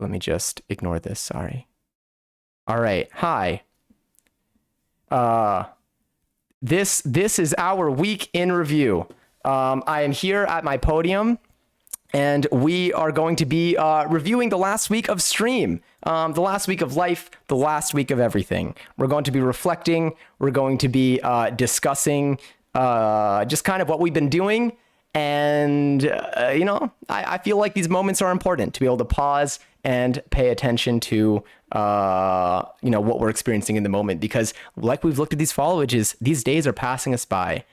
let me just ignore this. Sorry. All right. Hi. This is our week in review. I am here at my podium, and we are going to be reviewing the last week of stream, the last week of life, the last week of everything. We're going to be reflecting. We're going to be discussing just kind of what we've been doing. And, I feel like these moments are important to be able to pause and pay attention to, what we're experiencing in the moment, because like we've looked at these followages, these days are passing us by.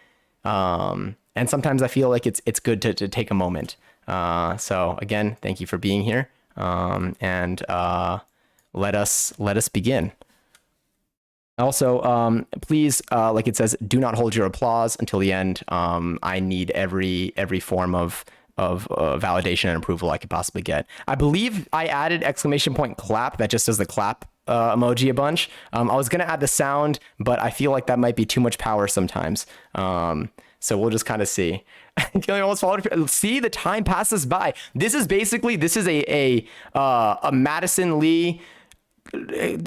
And sometimes I feel like it's good to take a moment. So again, thank you for being here. And let us begin. Also, please, like it says, do not hold your applause until the end. I need every form of validation and approval I could possibly get. I believe I added exclamation point clap. That just does the clap emoji a bunch. I was going to add the sound, but I feel like that might be too much power sometimes. So we'll just kind of see. See, the time passes by. This is a Madison Lee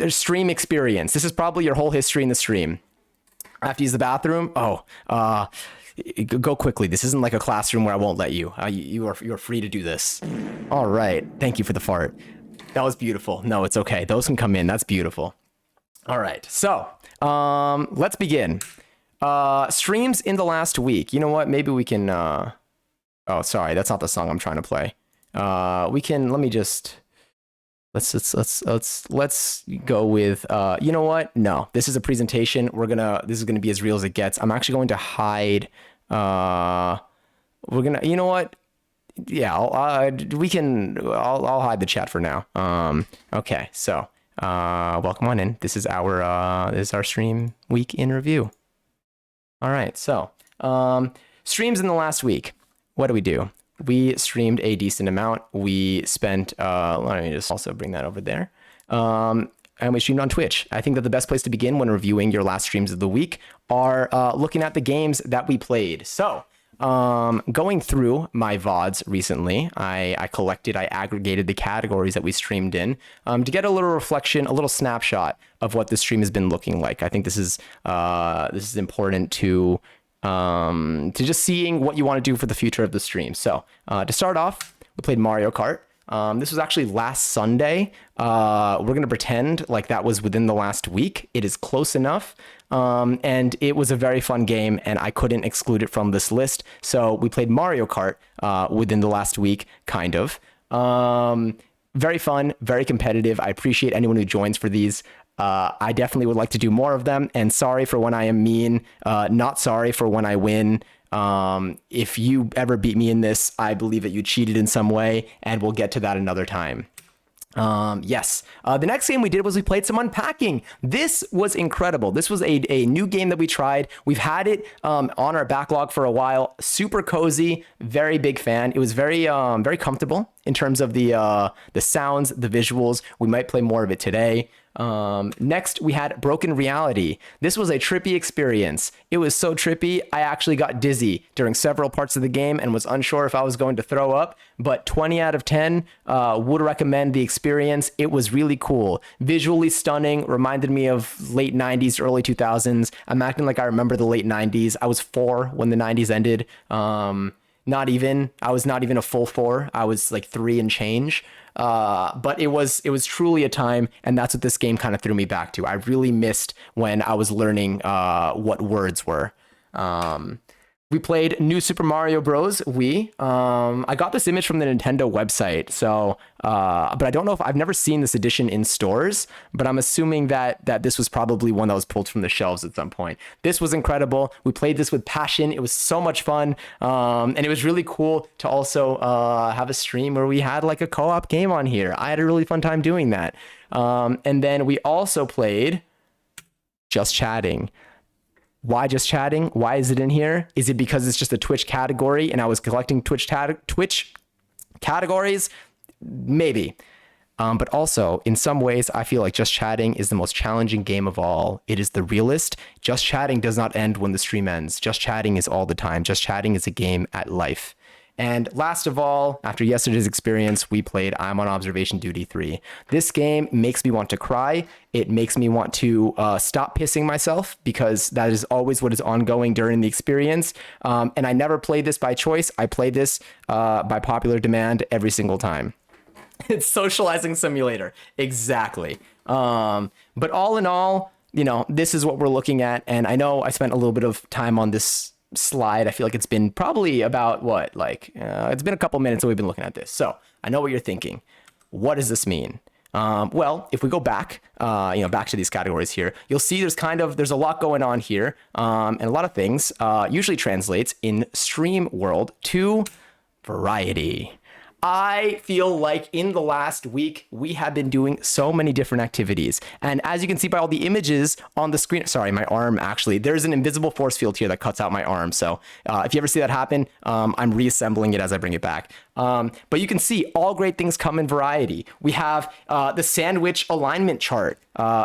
stream experience. This is probably your whole history in the stream. I have to use the bathroom. Go quickly. This isn't like a classroom where I won't let you. You are free to do this. All right. Thank you for the fart. That was beautiful. No, it's okay. Those can come in. That's beautiful. All right. So, let's begin. Streams in the last week. You know what? Maybe we can, oh, sorry. That's not the song I'm trying to play. Let's go with, you know what? No, this is a presentation. This is going to be as real as it gets. I'm actually going to hide, you know what? Yeah, I'll hide the chat for now. Okay. So, welcome on in. This is our stream week in review. All right. So, streams in the last week. What do we do? We streamed a decent amount. We spent, let me just also bring that over there. And we streamed on Twitch. I think that the best place to begin when reviewing your last streams of the week are looking at the games that we played. So, going through my VODs recently, I aggregated the categories that we streamed in to get a little reflection, a little snapshot of what the stream has been looking like. I think this is important to just seeing what you want to do for the future of the stream. So to start off, we played Mario Kart. This was actually last Sunday. We're going to pretend like that was within the last week. It is close enough. And it was a very fun game, and I couldn't exclude it from this list. So we played Mario Kart within the last week, kind of. Very fun, very competitive. I appreciate anyone who joins for these. I definitely would like to do more of them, and sorry for when I am mean, not sorry for when I win. If you ever beat me in this, I believe that you cheated in some way, and we'll get to that another time. Yes. The next game we did was we played some Unpacking. This was incredible. This was a new game that we tried. We've had it on our backlog for a while. Super cozy, very big fan. It was very comfortable in terms of the sounds, the visuals. We might play more of it today. Next we had Broken Reality. This was a trippy experience. It was so trippy, I actually got dizzy during several parts of the game and was unsure if I was going to throw up, but 20 out of 10 would recommend the experience. It was really cool, visually stunning, reminded me of late 90s, early 2000s. I'm acting like I remember the late 90s. I was 4 when the 90s ended. I was not even a full 4. I was like 3 and change. But it was truly a time, and that's what this game kind of threw me back to. I really missed when I was learning what words were. We played New Super Mario Bros. I got this image from the Nintendo website, so but I don't know if I've never seen this edition in stores, but I'm assuming that this was probably one that was pulled from the shelves at some point. This was incredible. We played this with passion. It was so much fun, and it was really cool to also have a stream where we had like a co-op game on here. I had a really fun time doing that. And then we also played Just Chatting. Why Just Chatting? Why is it in here? Is it because it's just a Twitch category and I was collecting Twitch categories? Maybe. But also, in some ways, I feel like Just Chatting is the most challenging game of all. It is the realest. Just Chatting does not end when the stream ends. Just Chatting is all the time. Just Chatting is a game at life. And last of all, after yesterday's experience, we played I'm on Observation Duty 3. This game makes me want to cry. It makes me want to stop pissing myself, because that is always what is ongoing during the experience. And I never played this by choice. I played this by popular demand every single time. It's socializing simulator. Exactly. But all in all, this is what we're looking at. And I know I spent a little bit of time on this slide. I feel like it's been probably about it's been a couple minutes that we've been looking at this. So I know what you're thinking. What does this mean? Well, if we go back, back to these categories here, you'll see there's a lot going on here. And a lot of things usually translates in stream world to variety. I feel like in the last week, we have been doing so many different activities. And as you can see by all the images on the screen, sorry, my arm actually, there's an invisible force field here that cuts out my arm. So if you ever see that happen, I'm reassembling it as I bring it back. But you can see all great things come in variety. We have the sandwich alignment chart,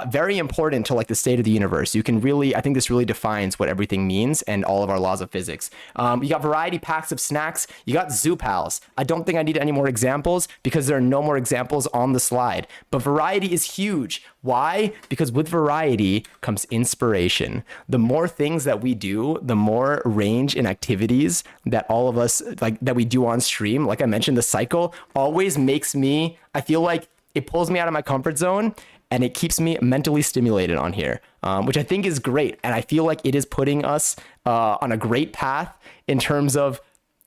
very important to like the state of the universe. You can really, I think this really defines what everything means and all of our laws of physics. You got variety packs of snacks. You got Zoo Pals. I don't think I need any more examples because there are no more examples on the slide. But variety is huge. Why? Because with variety comes inspiration. The more things that we do, the more range in activities that all of us that we do on stream. Like I mentioned, the cycle always makes me, I feel like it pulls me out of my comfort zone and it keeps me mentally stimulated on here, which I think is great. And I feel like it is putting us on a great path in terms of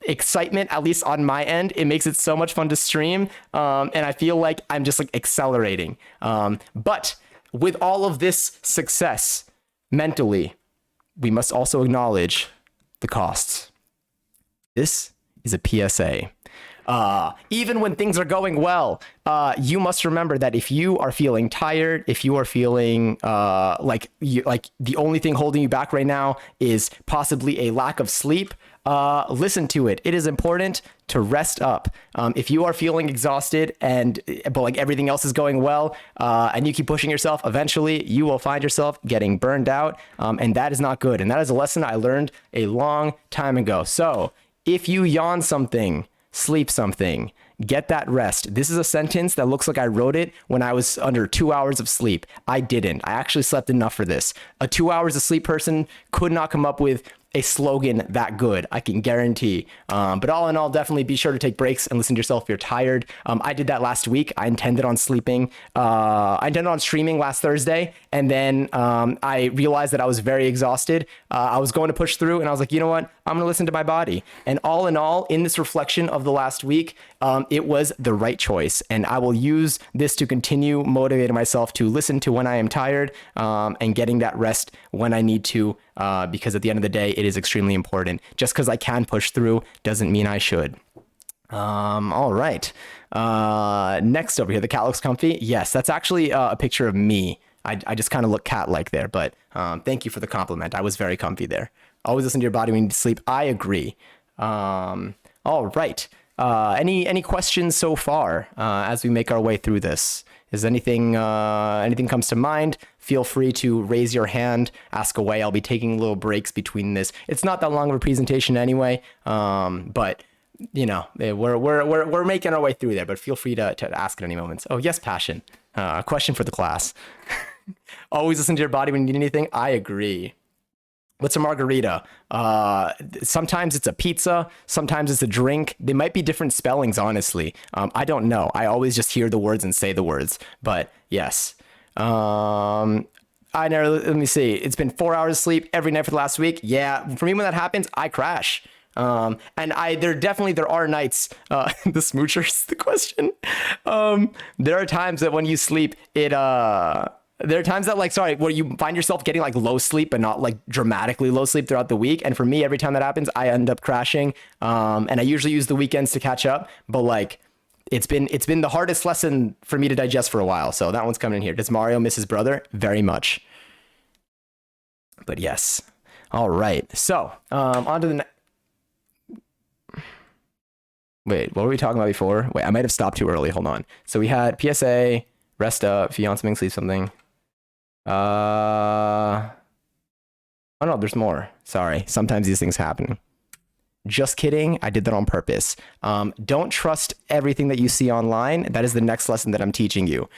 excitement, at least on my end. It makes it so much fun to stream. And I feel like I'm just like accelerating. But with all of this success mentally, we must also acknowledge the costs. This is a PSA. Even when things are going well, you must remember that if you are feeling tired, if you are feeling like the only thing holding you back right now is possibly a lack of sleep, listen to it. It is important to rest up. If you are feeling exhausted but like everything else is going well, and you keep pushing yourself, eventually you will find yourself getting burned out, and that is not good. And that is a lesson I learned a long time ago. So if you yawn something, sleep something, get that rest. This is a sentence that looks like I wrote it when I was under 2 hours of sleep. I didn't. I actually slept enough for this. A 2 hours of sleep person could not come up with a slogan that good, I can guarantee. But all in all, definitely be sure to take breaks and listen to yourself if you're tired. I did that last week. I intended on streaming last Thursday. And then I realized that I was very exhausted. I was going to push through and I was like, you know what? I'm going to listen to my body. And all in all, in this reflection of the last week, it was the right choice. And I will use this to continue motivating myself to listen to when I am tired, and getting that rest when I need to, because at the end of the day, it is extremely important. Just because I can push through doesn't mean I should. All right. Next over here, the cat looks comfy. Yes, that's actually a picture of me. I just kind of look cat-like there, but thank you for the compliment. I was very comfy there. Always listen to your body when you need to sleep. I agree. All right. Any questions so far as we make our way through this? Is anything comes to mind? Feel free to raise your hand, ask away. I'll be taking little breaks between this. It's not that long of a presentation anyway, but we're making our way through there. But feel free to ask at any moments. Oh yes, passion. A question for the class. Always listen to your body when you need anything. I agree. What's a margarita? Sometimes it's a pizza. Sometimes it's a drink. They might be different spellings, honestly. I don't know. I always just hear the words and say the words. But yes. Let me see. It's been 4 hours of sleep every night for the last week. Yeah. For me, when that happens, I crash. And there are nights, the smoocher's the question. There are times that when you sleep, there are times that where you find yourself getting like low sleep, but not like dramatically low sleep throughout the week. And for me, every time that happens, I end up crashing. And I usually use the weekends to catch up, but like, it's been the hardest lesson for me to digest for a while. So that one's coming in here. Does Mario miss his brother? Very much. But yes. All right. So, on to the Wait, what were we talking about before? Wait, I might have stopped too early. Hold on. So we had PSA, rest up, if you want something, sleep something. Oh no, there's more. Sorry. Sometimes these things happen. Just kidding. I did that on purpose. Don't trust everything that you see online. That is the next lesson that I'm teaching you.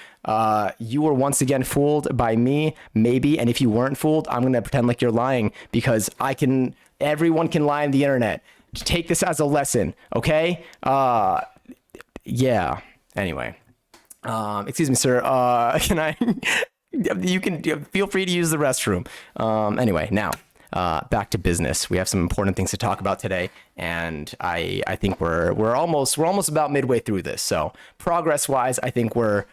You were once again fooled by me, maybe. And if you weren't fooled, I'm going to pretend like you're lying because everyone can lie on the internet. Take this as a lesson. Okay. Yeah. Anyway, excuse me, sir. Can I, you can feel free to use the restroom. Anyway, now, back to business. We have some important things to talk about today, and I think we're almost about midway through this. So progress wise, I think we're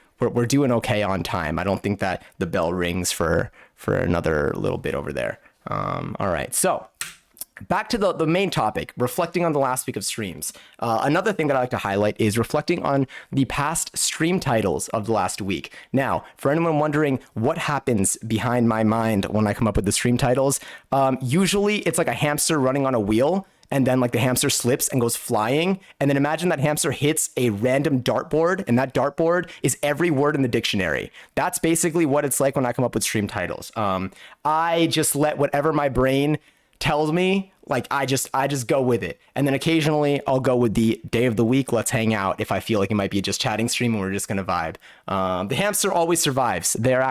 doing okay on time. I don't think that the bell rings for another little bit over there. All right, so back to the main topic, reflecting on the last week of streams. Another thing that I like to highlight is reflecting on the past stream titles of the last week. Now, for anyone wondering what happens behind my mind when I come up with the stream titles, usually it's like a hamster running on a wheel, and then like the hamster slips and goes flying. And then imagine that hamster hits a random dartboard, and that dartboard is every word in the dictionary. That's basically what it's like when I come up with stream titles. I just let whatever my brain tells me, like I just go with it. And then occasionally I'll go with the day of the week, let's hang out, if I feel like it might be just chatting stream and we're just gonna vibe. The hamster always survives. They're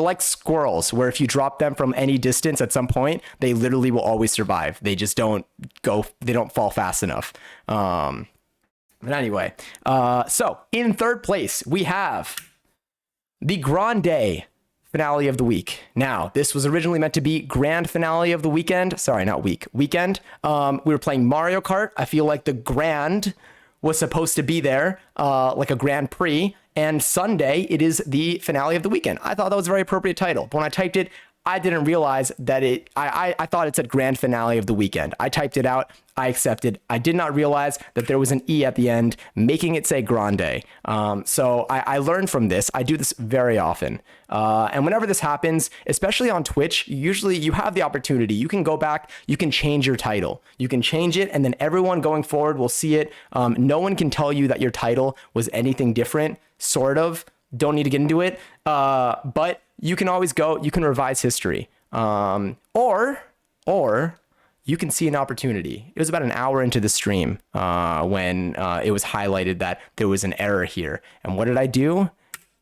like squirrels, where if you drop them from any distance at some point, they literally will always survive. They just don't fall fast enough. But anyway, so in third place, we have the Grande finale of the week. Now, this was originally meant to be grand finale of the weekend. Sorry, not week. Weekend. We were playing Mario Kart. I feel like the grand was supposed to be there, like a Grand Prix. And Sunday, it is the finale of the weekend. I thought that was a very appropriate title. But when I typed it, I didn't realize that I thought it said grand finale of the weekend. I typed it out. I accepted. I did not realize that there was an E at the end, making it say grande. So I learned from this. I do this very often. And whenever this happens, especially on Twitch, usually you have the opportunity. You can go back, you can change your title. You can change it, and then everyone going forward will see it. No one can tell you that your title was anything different, sort of. Don't need to get into it. But you can always you can revise history. Or you can see an opportunity. It was about an hour into the stream when it was highlighted that there was an error here. And what did I do?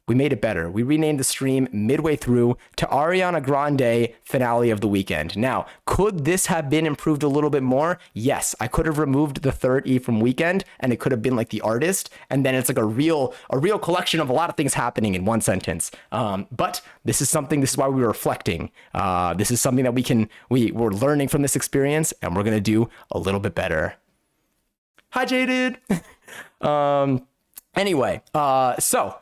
We made it better. We renamed the stream midway through to Ariana Grande finale of the weekend. Now, could this have been improved a little bit more? Yes, I could have removed the third E from weekend, and it could have been like the artist, and then it's like a real collection of a lot of things happening in one sentence. But this is why we were reflecting. This is something that we're learning from this experience, and we're gonna do a little bit better. Hi, Jaded. Anyway, so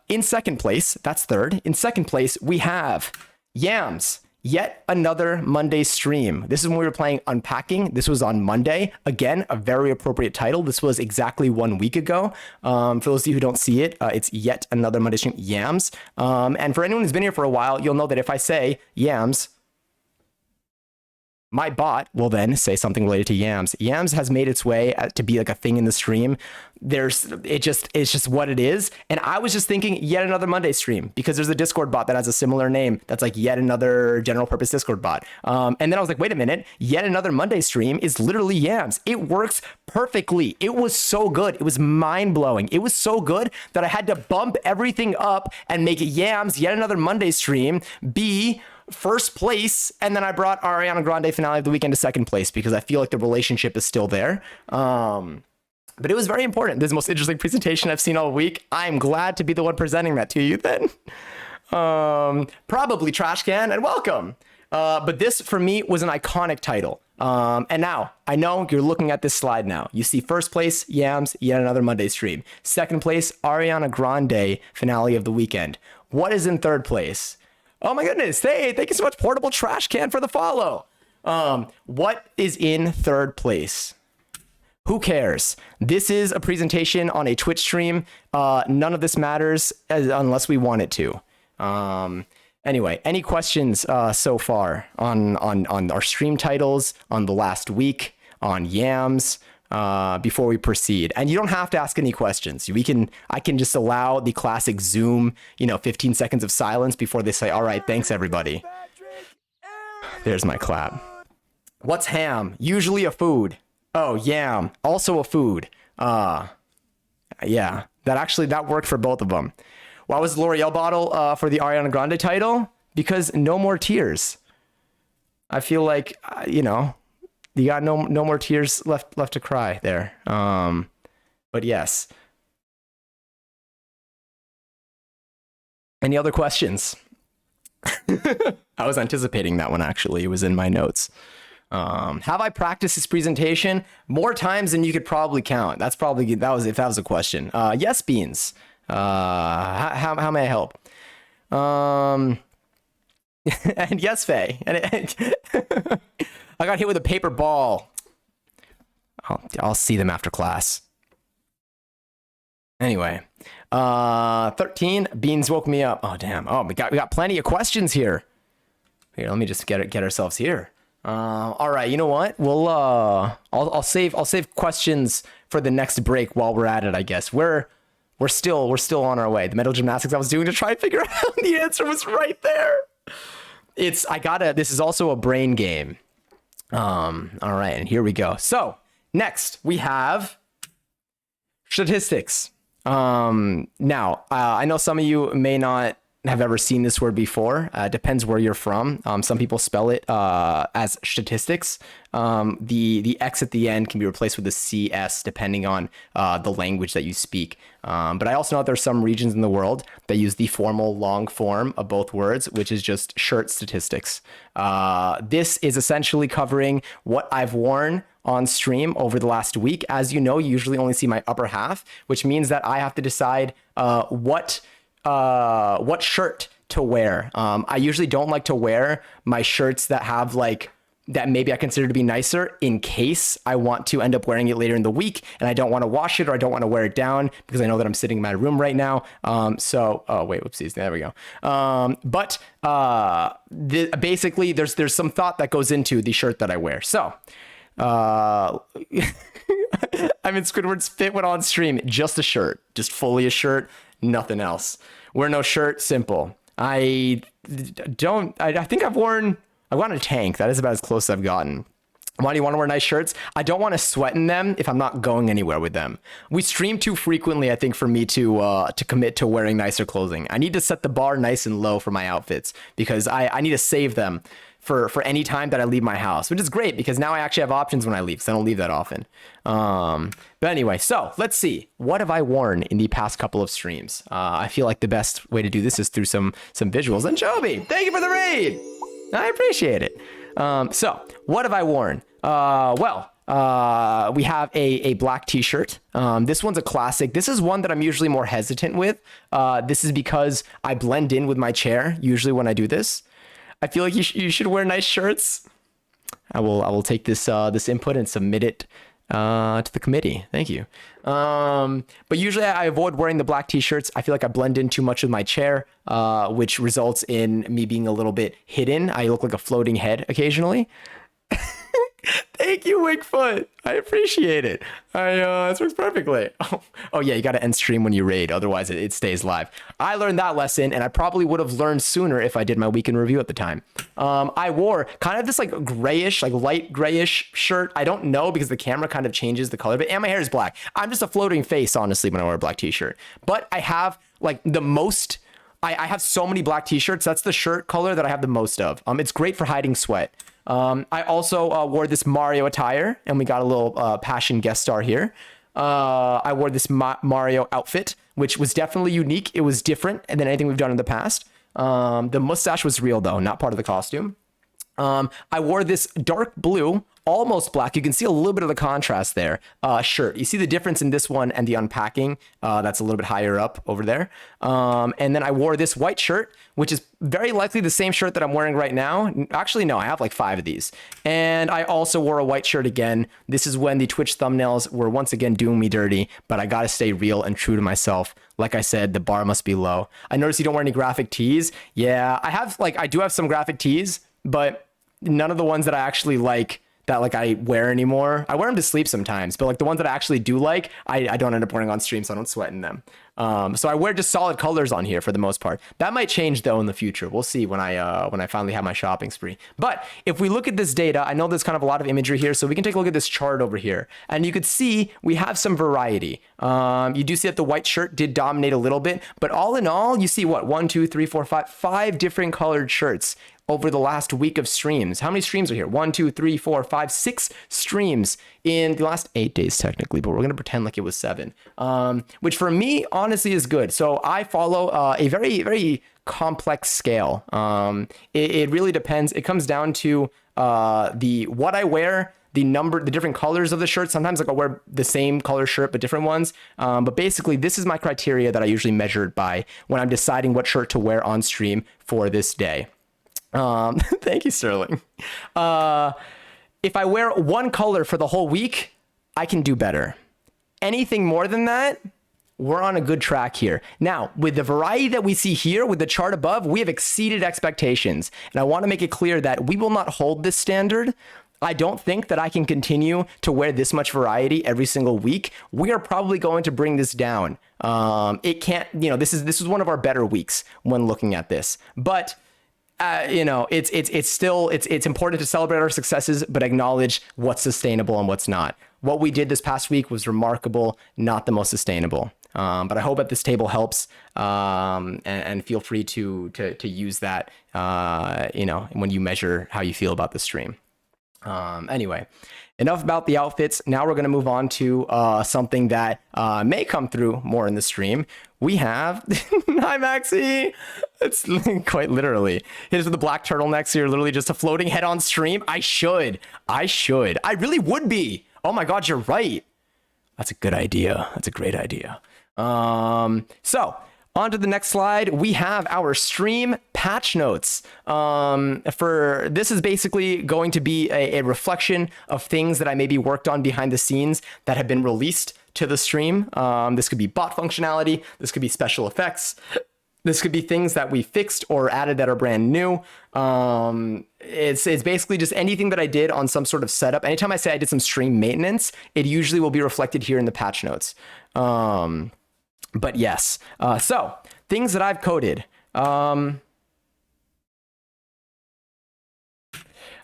in second place, that's third. In second place, we have Yams, yet another Monday stream. This is when we were playing Unpacking. This was on Monday. Again, a very appropriate title. This was exactly 1 week ago. For those of you who don't see it, it's yet another Monday stream, Yams. And for anyone who's been here for a while, you'll know that if I say Yams, my bot will then say something related to Yams. Yams has made its way to be like a thing in the stream. It's just what it is. And I was just thinking yet another Monday stream because there's a Discord bot that has a similar name. That's like yet another general purpose Discord bot. And then I was like, wait a minute, yet another Monday stream is literally Yams. It works perfectly. It was so good. It was mind blowing. It was so good that I had to bump everything up and make Yams, yet another Monday stream, be first place, and then I brought Ariana Grande finale of the weekend to second place because I feel like the relationship is still there. But it was very important. This is the most interesting presentation I've seen all week. I'm glad to be the one presenting that to you then. Probably Trash Can, and welcome. But this for me was an iconic title. And now I know you're looking at this slide now. You see first place, Yams, yet another Monday stream. Second place, Ariana Grande finale of the weekend. What is in third place? Oh my goodness. Hey, thank you so much, Portable Trash Can, for the follow. What is in third place? Who cares? This is a presentation on a Twitch stream. None of this matters unless we want it to. Anyway, any questions so far on our stream titles, on the last week, on Yams, before we proceed? And you don't have to ask any questions. I can just allow the classic Zoom, 15 seconds of silence before they say, all right, thanks everybody. There's my clap. What's ham? Usually a food. Oh, yam. Also a food. Yeah. That worked for both of them. Why was the L'Oreal bottle for the Ariana Grande title? Because no more tears. I feel like, you got no more tears left to cry there. But yes. Any other questions? I was anticipating that one, actually. It was in my notes. Have I practiced this presentation more times than you could probably count? If that was a question. Yes, Beans. How may I help? And yes, Faye. And I got hit with a paper ball. I'll see them after class. Anyway, 13. Beans woke me up. Oh damn. Oh, we got plenty of questions here. Here, let me just get ourselves here. All right. You know what? We'll I'll save questions for the next break while we're at it. I guess we're still on our way. The mental gymnastics I was doing to try and figure out the answer was right there. This is also a brain game. All right, and here we go. So next we have statistics. Now, I know some of you may not have ever seen this word before. Depends where you're from. Some people spell it as statistics. The X at the end can be replaced with a CS depending on the language that you speak. But I also know that there's some regions in the world that use the formal long form of both words, which is just shirt statistics. This is essentially covering what I've worn on stream over the last week. As you know, you usually only see my upper half, which means that I have to decide what shirt to wear. I usually don't like to wear my shirts that have that maybe I consider to be nicer in case I want to end up wearing it later in the week and I don't want to wash it or I don't want to wear it down because I know that I'm sitting in my room right now. Whoopsies. There we go. Basically there's some thought that goes into the shirt that I wear. So, I'm in Squidward's fit when on stream, just a shirt, just fully a shirt, nothing else. Wear no shirt, simple. I think I've worn a tank. That is about as close as I've gotten. Why do you want to wear nice shirts? I don't want to sweat in them if I'm not going anywhere with them. We stream too frequently, I think, for me to commit to wearing nicer clothing. I need to set the bar nice and low for my outfits because I need to save them for any time that I leave my house, which is great because now I actually have options when I leave because I don't leave that often. But anyway, so let's see. What have I worn in the past couple of streams? I feel like the best way to do this is through some visuals. And Joby, thank you for the raid. I appreciate it. So what have I worn? We have a black t-shirt. This one's a classic. This is one that I'm usually more hesitant with. This is because I blend in with my chair usually when I do this. I feel like you should wear nice shirts. I will take this input and submit it to the committee. Thank you. But usually I avoid wearing the black t-shirts. I feel like I blend in too much with my chair, which results in me being a little bit hidden. I look like a floating head occasionally. Thank you, Wigfoot. I appreciate it. This works perfectly. Oh yeah, you got to end stream when you raid. Otherwise, it stays live. I learned that lesson, and I probably would have learned sooner if I did my weekend review at the time. I wore kind of this grayish, light grayish shirt. I don't know because the camera kind of changes the color, and my hair is black. I'm just a floating face, honestly, when I wear a black t-shirt. But I have the most. I have so many black t-shirts. That's the shirt color that I have the most of. It's great for hiding sweat. I also wore this Mario attire, and we got a little passion guest star here. I wore this Mario outfit, which was definitely unique. It was different than anything we've done in the past. The mustache was real, though, not part of the costume. I wore this dark blue, almost black. You can see a little bit of the contrast there. Shirt. You see the difference in this one and the unpacking. That's a little bit higher up over there. And then I wore this white shirt, which is very likely the same shirt that I'm wearing right now. Actually, no, I have 5 of these. And I also wore a white shirt again. This is when the Twitch thumbnails were once again doing me dirty, but I gotta stay real and true to myself. Like I said, the bar must be low. I noticed you don't wear any graphic tees. Yeah, I do have some graphic tees, but none of the ones that I actually like that like I wear anymore. I wear them to sleep sometimes, but like the ones that I actually do like, I don't end up wearing on stream, so I don't sweat in them. So I wear just solid colors on here for the most part. That might change though in the future. We'll see when I finally have my shopping spree. But if we look at this data, I know there's kind of a lot of imagery here, so we can take a look at this chart over here, and you could see we have some variety. You do see that the white shirt did dominate a little bit, but all in all, you see what, 1, 2, 3, 4, 5, 5 different colored shirts over the last week of streams. How many streams are here? 1, 2, 3, 4, 5, 6 streams in the last 8 days technically, but we're gonna pretend like it was 7, which for me honestly is good. So I follow a very, very complex scale. It really depends. It comes down to what I wear, the different colors of the shirt. Sometimes like I'll wear the same color shirt, but different ones. But basically this is my criteria that I usually measure it by when I'm deciding what shirt to wear on stream for this day. Thank you, Sterling. If I wear one color for the whole week, I can do better. Anything more than that, we're on a good track here. Now, with the variety that we see here with the chart above, we have exceeded expectations. And I want to make it clear that we will not hold this standard. I don't think that I can continue to wear this much variety every single week. We are probably going to bring this down. It can't, this is one of our better weeks when looking at this, but it's still important to celebrate our successes, but acknowledge what's sustainable and what's not. What we did this past week was remarkable, not the most sustainable. But I hope that this table helps, and feel free to use that, when you measure how you feel about the stream. Anyway, enough about the outfits. Now we're going to move on to something that may come through more in the stream. We have, hi Maxi, it's quite literally, hit us with the black turtleneck, so you're literally just a floating head on stream. I really would be. Oh my God, you're right. That's a good idea. That's a great idea. So on to the next slide, we have our stream patch notes. This is basically going to be a reflection of things that I maybe worked on behind the scenes that have been released to the stream. This could be bot functionality. This could be special effects. This could be things that we fixed or added that are brand new. It's basically just anything that I did on some sort of setup. Anytime I say I did some stream maintenance, it usually will be reflected here in the patch notes. But yes, so things that I've coded.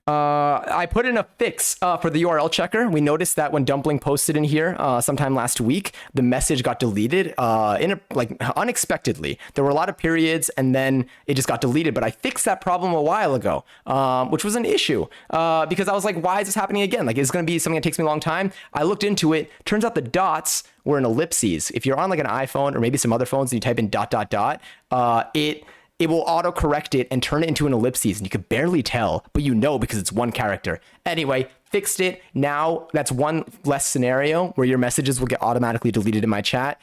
I put in a fix for the URL checker. We noticed that when Dumpling posted in here sometime last week, the message got deleted unexpectedly. There were a lot of periods and then it just got deleted, but I fixed that problem a while ago, which was an issue because I was like, why is this happening again? Like, it's going to be something that takes me a long time. I looked into it. Turns out the dots were in ellipses. If you're on like an iPhone or maybe some other phones and you type in ... it will auto-correct it and turn it into an ellipses, and you could barely tell, but because it's one character. Anyway, fixed it. Now that's one less scenario where your messages will get automatically deleted in my chat.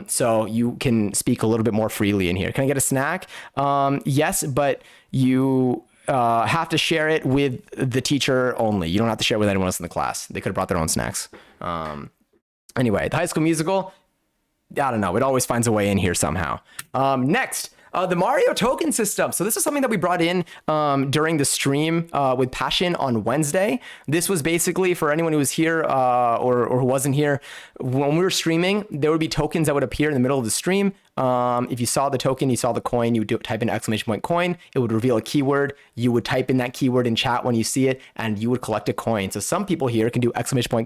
So you can speak a little bit more freely in here. Can I get a snack? Yes, but you have to share it with the teacher only. You don't have to share it with anyone else in the class. They could have brought their own snacks. Anyway, the High School Musical, I don't know. It always finds a way in here somehow. Next. The Mario token system. So this is something that we brought in during the stream with Passion on Wednesday. This was basically for anyone who was here or who wasn't here. When we were streaming, there would be tokens that would appear in the middle of the stream. If you saw the token, you saw the coin, you would type in !coin. It would reveal a keyword. You would type in that keyword in chat when you see it, and you would collect a coin. So some people here can do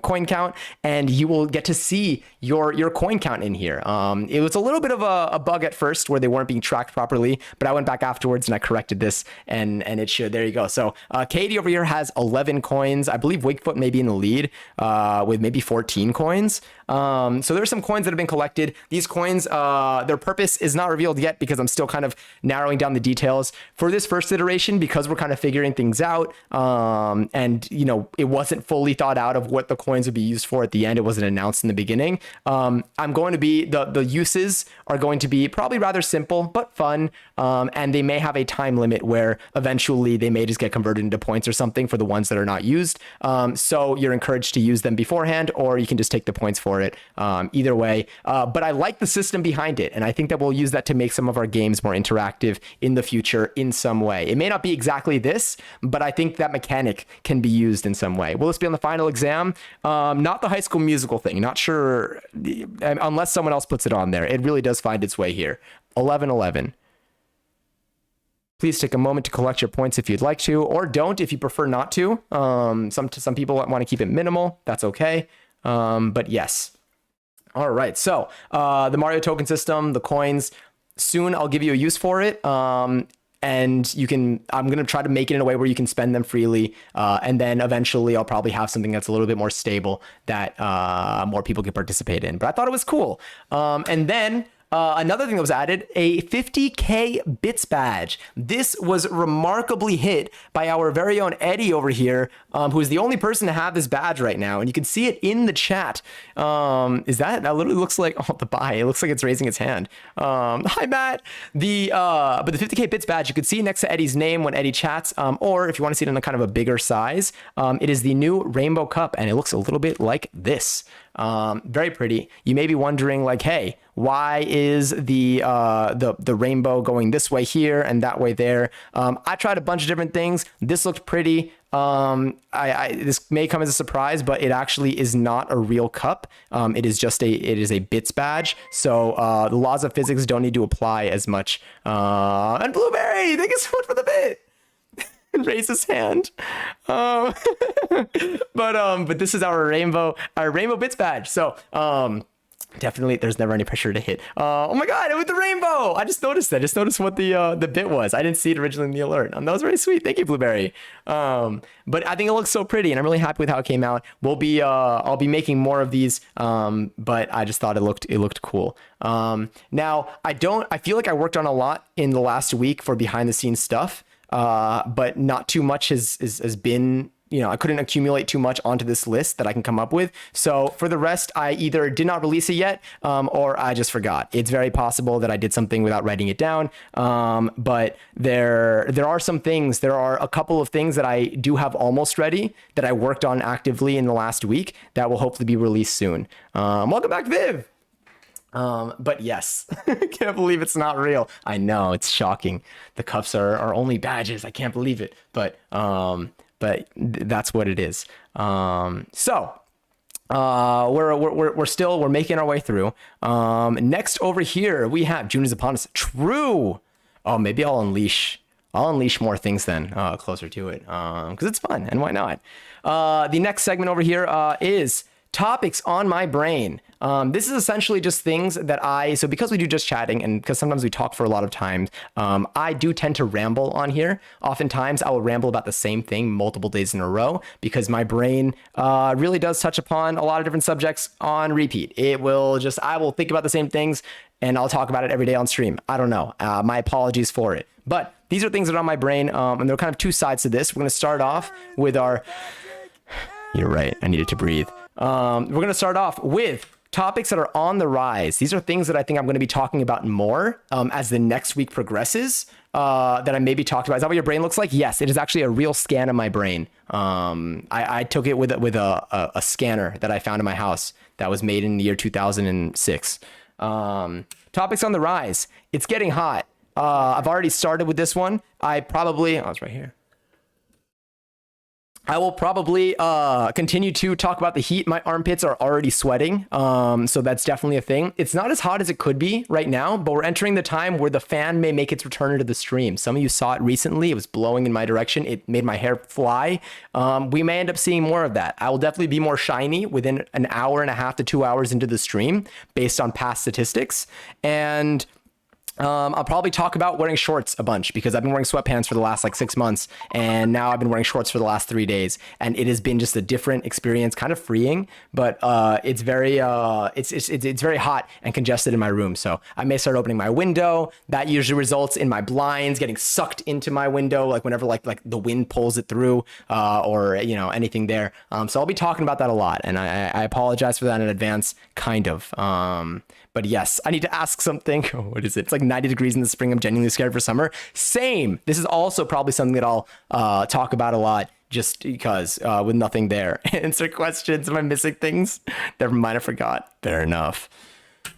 !coin count, and you will get to see your coin count in here. It was a little bit of a bug at first where they weren't being tracked properly, but I went back afterwards and I corrected this, and it should. There you go. So Katie over here has 11 coins. I believe Wakefoot may be in the lead with maybe 14 coins. So there's some coins that have been collected. These coins, their purpose is not revealed yet because I'm still kind of narrowing down the details for this first iteration, because we're kind of figuring things out. And it wasn't fully thought out of what the coins would be used for at the end. It wasn't announced in the beginning. I'm going to be, the uses are going to be probably rather simple, but fun. And they may have a time limit where eventually they may just get converted into points or something for the ones that are not used. So you're encouraged to use them beforehand, or you can just take the points for for it. Either way, but I like the system behind it, and I think that we'll use that to make some of our games more interactive in the future in some way. It may not be exactly this, but I think that mechanic can be used in some way. Will this be on the final exam? Not the High School Musical thing. Not sure, unless someone else puts it on there. It really does find its way here. 11-11. Please take a moment to collect your points if you'd like to, or don't if you prefer not to. Some people want to keep it minimal. That's okay. But yes. All right. So the Mario token system, the coins. Soon I'll give you a use for it. And you can, I'm going to try to make it in a way where you can spend them freely. And then eventually I'll probably have something that's a little bit more stable that more people can participate in. But I thought it was cool. And then another thing that was added, a 50K bits badge. This was remarkably hit by our very own Eddie over here, who is the only person to have this badge right now. And you can see it in the chat. That literally looks like, the buy. It looks like it's raising its hand. Hi, Matt. But the 50K bits badge, you could see next to Eddie's name when Eddie chats, or if you want to see it in a kind of a bigger size, it is the new Rainbow Cup, and it looks a little bit like this. Very pretty. You may be wondering, like, hey, why is the rainbow going this way here and that way there? I tried a bunch of different things. This looked pretty. This may come as a surprise, but it actually is not a real cup. It is a bits badge. So the laws of physics don't need to apply as much. And Blueberry, thank you so much for the bit. Raise his hand. But this is our rainbow bits badge. So definitely there's never any pressure to hit. Oh my god, with the rainbow. I just noticed that. I just noticed what the bit was. I didn't see it originally in the alert. That was very sweet. Thank you, Blueberry. But I think it looks so pretty, and I'm really happy with how it came out. I'll be making more of these, but I just thought it looked cool. Now I feel like I worked on a lot in the last week for behind the scenes stuff. But not too much has been, I couldn't accumulate too much onto this list that I can come up with. So for the rest, I either did not release it yet, or I just forgot. It's very possible that I did something without writing it down. But there are some things, there are a couple of things that I do have almost ready that I worked on actively in the last week that will hopefully be released soon. Welcome back, Viv. But yes, I can't believe it's not real. I know, it's shocking. The cups are only badges. I can't believe it. But that's what it is. So we're making our way through. Next over here we have June is upon us. True. Oh, maybe I'll unleash more things then, closer to it, because it's fun, and why not? The next segment over here is topics on my brain. This is essentially just things that so because we do just chatting and because sometimes we talk for a lot of times, I do tend to ramble on here. Oftentimes I will ramble about the same thing multiple days in a row because my brain really does touch upon a lot of different subjects on repeat. I will think about the same things and I'll talk about it every day on stream. I don't know. My apologies for it. But these are things that are on my brain, and there are kind of two sides to this. We're going to start off with You're right. I needed to breathe. We're going to start off with topics that are on the rise. These are things that I think I'm going to be talking about more as the next week progresses, that I maybe talked about. Is that what your brain looks like? Yes, it is actually a real scan of my brain. I took it with a scanner that I found in my house that was made in the year 2006. Topics on the rise. It's getting hot. I've already started with this one. It's right here. I will probably continue to talk about the heat. My armpits are already sweating, so that's definitely a thing. It's not as hot as it could be right now, but we're entering the time where the fan may make its return into the stream. Some of you saw it recently. It was blowing in my direction. It made my hair fly. We may end up seeing more of that. I will definitely be more shiny within an hour and a half to 2 hours into the stream based on past statistics. And I'll probably talk about wearing shorts a bunch because I've been wearing sweatpants for the last 6 months, and now I've been wearing shorts for the last 3 days, and it has been just a different experience, kind of freeing, but it's very it's very hot and congested in my room. So I may start opening my window. That usually results in my blinds getting sucked into my window, whenever the wind pulls it through, or anything there. So I'll be talking about that a lot, and I apologize for that in advance, kind of. But yes, I need to ask something. What is it? It's 90 degrees in the spring. I'm genuinely scared for summer. Same. This is also probably something that I'll talk about a lot just because with nothing there. Answer questions. Am I missing things? Never mind, I forgot. Fair enough.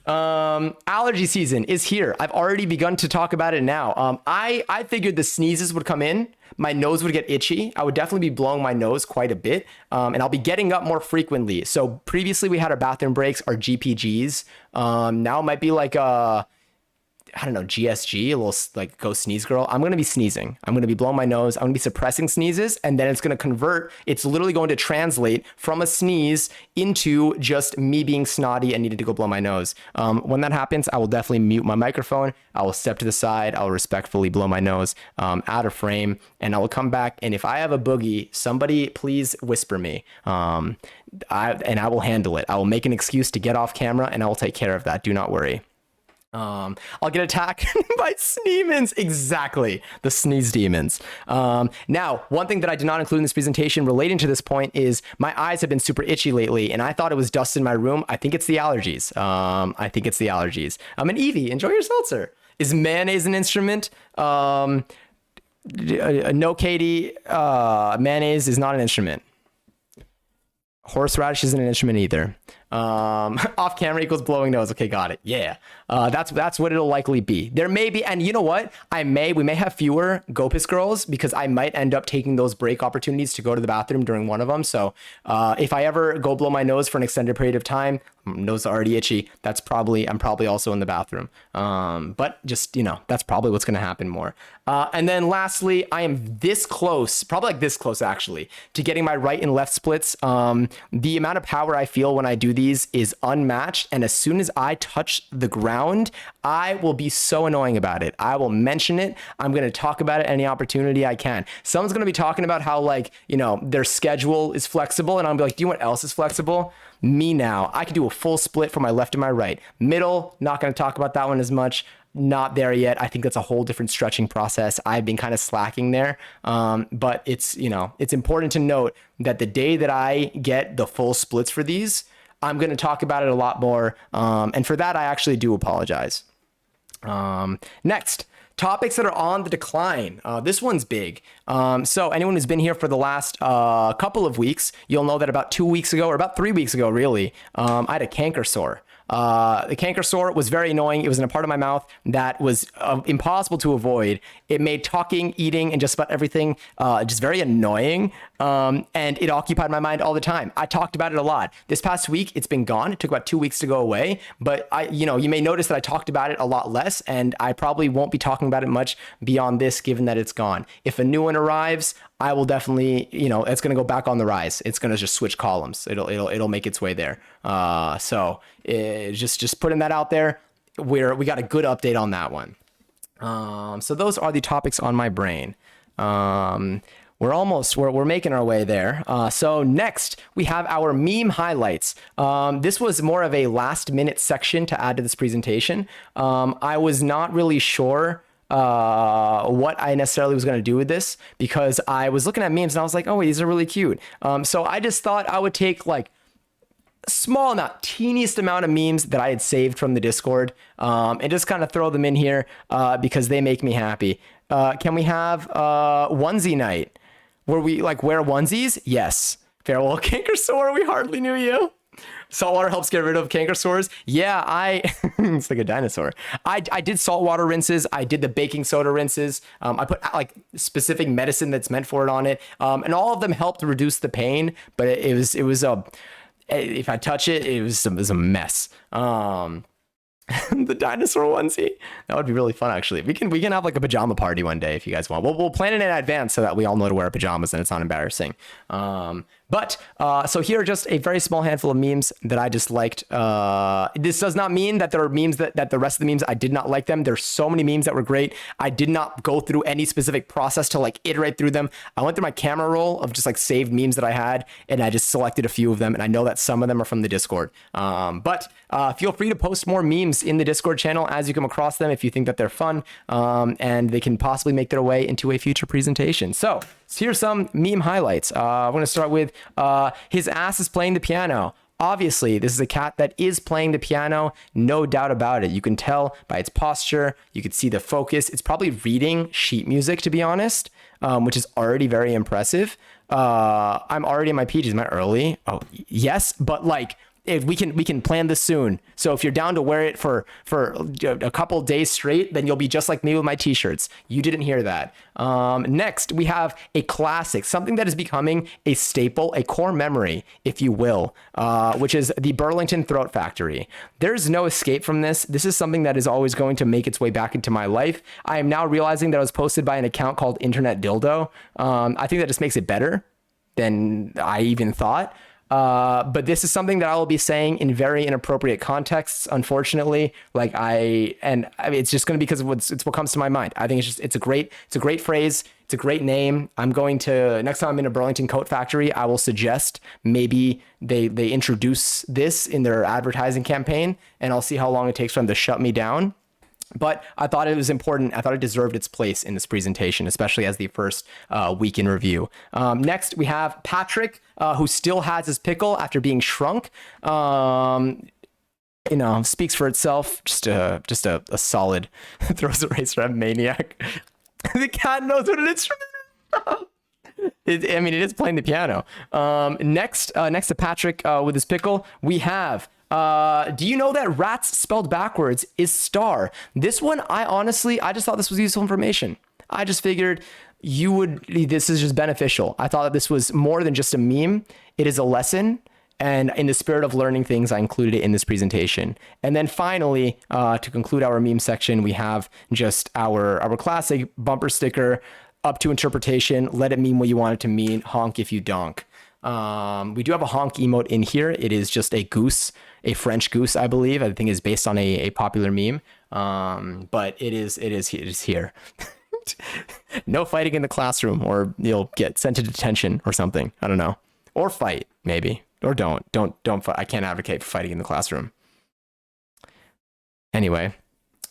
Allergy season is here. I've already begun to talk about it now. I figured the sneezes would come in. My nose would get itchy. I would definitely be blowing my nose quite a bit. And I'll be getting up more frequently. So previously we had our bathroom breaks, our GPGs. Now it might be like I don't know, GSG, a little like go sneeze girl. I'm going to be sneezing. I'm going to be blowing my nose. I'm going to be suppressing sneezes. And then it's going to convert. It's literally going to translate from a sneeze into just me being snotty and needing to go blow my nose. When that happens, I will definitely mute my microphone. I will step to the side. I'll respectfully blow my nose out of frame. And I will come back. And if I have a boogie, somebody please whisper me. I will handle it. I will make an excuse to get off camera and I will take care of that. Do not worry. I'll get attacked by Sneemans. Exactly. The sneeze demons. Now, one thing that I did not include in this presentation relating to this point is my eyes have been super itchy lately and I thought it was dust in my room. I think it's the allergies. And Evie, enjoy your seltzer. Is mayonnaise an instrument? No, Katie, mayonnaise is not an instrument. Horseradish isn't an instrument either. Off camera equals blowing nose. Okay, got it. Yeah. That's what it'll likely be. There may be, and you know what? We may have fewer Gopis girls because I might end up taking those break opportunities to go to the bathroom during one of them. So if I ever go blow my nose for an extended period of time, nose already itchy, I'm probably also in the bathroom. But just, that's probably what's going to happen more. And then lastly, I am this close, probably like this close actually, to getting my right and left splits. The amount of power I feel when I do these is unmatched. And as soon as I touch the ground, I will be so annoying about it. I will mention it. I'm going to talk about it any opportunity I can. Someone's going to be talking about how their schedule is flexible. And I'll be like, do you know what else is flexible? Me now. I can do a full split for my left and my right. Middle, not going to talk about that one as much. Not there yet. I think that's a whole different stretching process. I've been kind of slacking there. But it's important to note that the day that I get the full splits for these, I'm going to talk about it a lot more. And for that, I actually do apologize. Next, topics that are on the decline. This one's big. So anyone who's been here for the last couple of weeks, you'll know that about 2 weeks ago, or about 3 weeks ago, really, I had a canker sore. The canker sore was very annoying. It was in a part of my mouth that was impossible to avoid. It made talking, eating, and just about everything just very annoying. And it occupied my mind all the time. I talked about it a lot. This past week, it's been gone. It took about 2 weeks to go away. But you may notice that I talked about it a lot less, and I probably won't be talking about it much beyond this, given that it's gone. If a new one arrives, I will definitely, it's going to go back on the rise. It's going to just switch columns. It'll make its way there. So just putting that out there. We got a good update on that one. So those are the topics on my brain. We're making our way there. So next we have our meme highlights. This was more of a last minute section to add to this presentation. I was not really sure what I necessarily was going to do with this because I was looking at memes and I was like, oh, wait, these are really cute. So I just thought I would take small amount, teeniest amount of memes that I had saved from the Discord, and just kind of throw them in here, because they make me happy. Can we have, onesie night where we wear onesies? Yes. Farewell, canker sore. We hardly knew you. Saltwater helps get rid of canker sores. Yeah, it's like a dinosaur. I did saltwater rinses. I did the baking soda rinses. I put specific medicine that's meant for it on it. And all of them helped reduce the pain, but it was if I touch it, it was a mess. The dinosaur onesie. That would be really fun, actually. We can have a pajama party one day if you guys want. We'll plan it in advance so that we all know to wear pajamas and it's not embarrassing. So here are just a very small handful of memes that I just liked. This does not mean that there are memes that the rest of the memes I did not like them. There's so many memes that were great. I did not go through any specific process to iterate through them. I went through my camera roll of just saved memes that I had, and I just selected a few of them. And I know that some of them are from the Discord. But feel free to post more memes in the Discord channel as you come across them if you think that they're fun, and they can possibly make their way into a future presentation. So here's some meme highlights. I'm going to start with his ass is playing the piano. Obviously, this is a cat that is playing the piano, no doubt about it. You can tell by its posture. You can see the focus. It's probably reading sheet music, to be honest, which is already very impressive. I'm already in my PJs. Am I early? Oh, yes, but like if we can plan this soon. So if you're down to wear it for a couple days straight, then you'll be just like me with my t-shirts. You didn't hear that. Next, we have a classic, something that is becoming a staple, a core memory, if you will, which is the Burlington Throat Factory. There's no escape from this. This is something that is always going to make its way back into my life. I am now realizing that it was posted by an account called Internet Dildo. I think that just makes it better than I even thought. But this is something that I will be saying in very inappropriate contexts, unfortunately. Like it's just going to be because it's what comes to my mind. I think it's a great phrase. It's a great name. I'm going to, next time I'm in a Burlington coat factory, I will suggest maybe they introduce this in their advertising campaign, and I'll see how long it takes for them to shut me down. But I thought it was important. I thought it deserved its place in this presentation, especially as the first week in review. Next, we have Patrick, who still has his pickle after being shrunk. Speaks for itself. Just a solid throws a racer at maniac. The cat knows what an instrument is. It is playing the piano. Next to Patrick with his pickle, we have. Do you know that rats spelled backwards is star? This one, I just thought this was useful information. I just figured this is just beneficial. I thought that this was more than just a meme. It is a lesson. And in the spirit of learning things, I included it in this presentation. And then finally, to conclude our meme section, we have just our classic bumper sticker, up to interpretation. Let it mean what you want it to mean. Honk if you donk. We do have a honk emote in here. It is just a goose, a French goose, I believe. I think is based on a popular meme. But it is here. No fighting in the classroom, or you'll get sent to detention or something. I don't know. Or fight, maybe. Or don't fight. I can't advocate for fighting in the classroom. Anyway.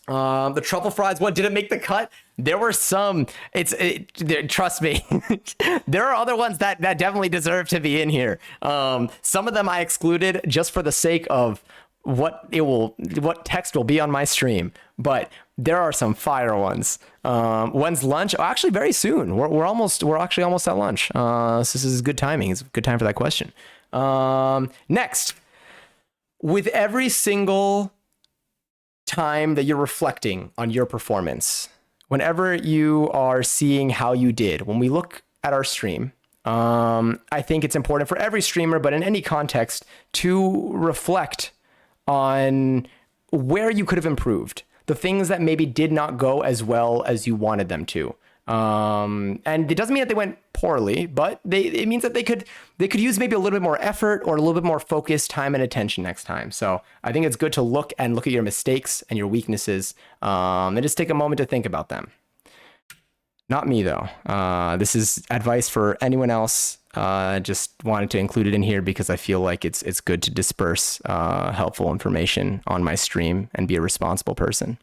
The truffle fries one didn't make the cut. There were some. Trust me. There are other ones that definitely deserve to be in here. Some of them I excluded just for the sake of what text will be on my stream. But there are some fire ones. When's lunch? Oh, actually, very soon. We're actually almost at lunch. So this is good timing. It's a good time for that question. Next, with every single time that you're reflecting on your performance, whenever you are seeing how you did, when we look at our stream, I think it's important for every streamer, but in any context, to reflect on where you could have improved, the things that maybe did not go as well as you wanted them to. And it doesn't mean that they went poorly, but it means that they could use maybe a little bit more effort or a little bit more focus, time, and attention next time. So I think it's good to look at your mistakes and your weaknesses, and just take a moment to think about them. Not me though. This is advice for anyone else. Just wanted to include it in here because I feel like it's good to disperse helpful information on my stream and be a responsible person.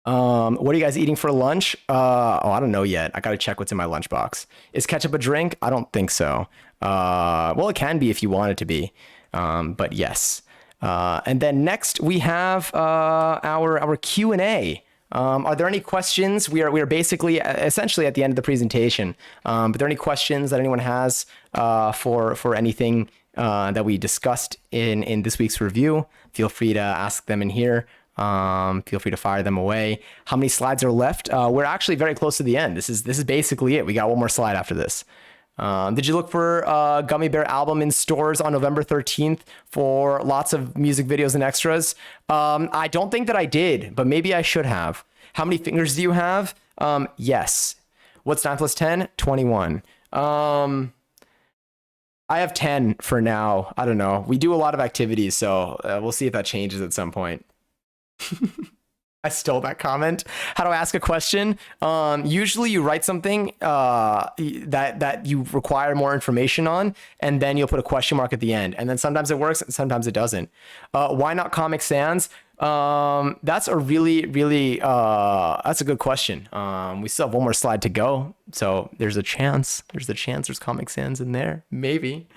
What are you guys eating for lunch? I don't know yet. I gotta check what's in my lunchbox. Is ketchup a drink? I don't think so. Well, it can be if you want it to be. But yes. And then next we have our Q&A. Are there any questions? We are basically essentially at the end of the presentation. But are there any questions that anyone has for anything that we discussed in this week's review? Feel free to ask them in here. Feel free to fire them away. How many slides are left? We're actually very close to the end. This is basically it. We got one more slide after this. Did you look for Gummy Bear album in stores on November 13th for lots of music videos and extras? I don't think that I did, but maybe I should have. How many fingers do you have? Yes. What's 9 plus 10? 21. I have 10 for now. I don't know. We do a lot of activities, so we'll see if that changes at some point. I stole that comment. How do I ask a question? Usually you write something that you require more information on, and then you'll put a question mark at the end. And then sometimes it works, and sometimes it doesn't. Why not Comic Sans? That's a really, really, that's a good question. We still have one more slide to go. So there's a chance there's Comic Sans in there. Maybe.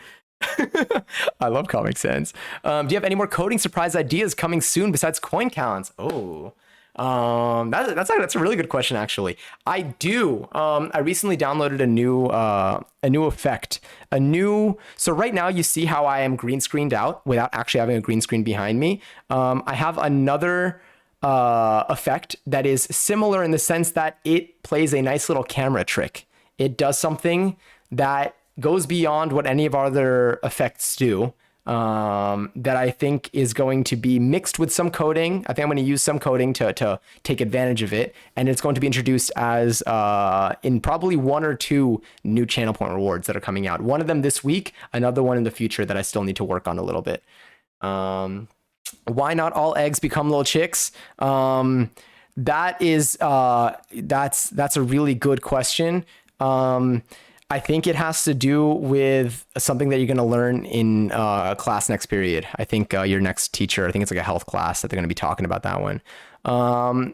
I love Comic Sans. Do you have any more coding surprise ideas coming soon besides coin counts? Oh, That's a really good question, actually. I do. I recently downloaded a new effect. So right now you see how I am green screened out without actually having a green screen behind me. I have another effect that is similar in the sense that it plays a nice little camera trick. It does something that goes beyond what any of our other effects do. That I think is going to be mixed with some coding. I think I'm going to use some coding to take advantage of it. And it's going to be introduced as in probably 1 or 2 new channel point rewards that are coming out. One of them this week, another one in the future that I still need to work on a little bit. Why not all eggs become little chicks? That is, that's a really good question. I think it has to do with something that you're going to learn in class next period. I think your next teacher, I think it's like a health class that they're going to be talking about that one.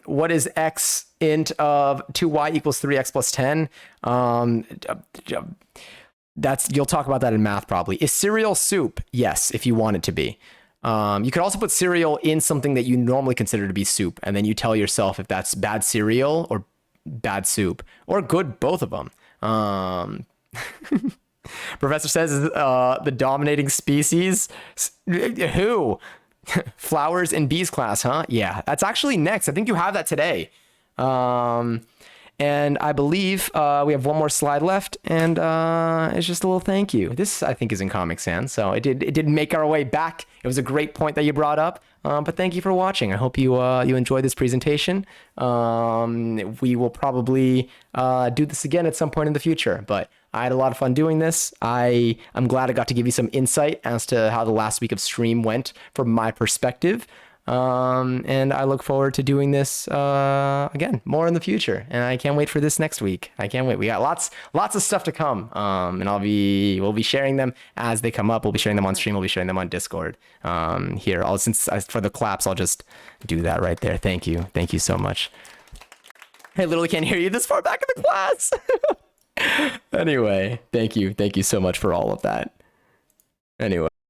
What is x int of 2y equals 3x plus 10? You'll talk about that in math probably. Is cereal soup? Yes, if you want it to be. You could also put cereal in something that you normally consider to be soup, and then you tell yourself if that's bad cereal or bad soup, or good, both of them. Professor says the dominating species. Who? Flowers in bees class, huh? Yeah, that's actually next. I think you have that today. And I believe we have one more slide left, and it's just a little thank you. This, I think, is in Comic Sans, so it did make our way back. It was a great point that you brought up, but thank you for watching. I hope you enjoyed this presentation. We will probably do this again at some point in the future, but I had a lot of fun doing this. I'm glad I got to give you some insight as to how the last week of stream went from my perspective. And I look forward to doing this again more in the future, and I can't wait for this next week. I can't wait. We got lots of stuff to come, and we'll be sharing them as they come up. We'll be sharing them on stream. We'll be sharing them on Discord. Here, for the claps, I'll just do that right there. Thank you so much. I literally can't hear you this far back in the class. Anyway, thank you so much for all of that. Anyway.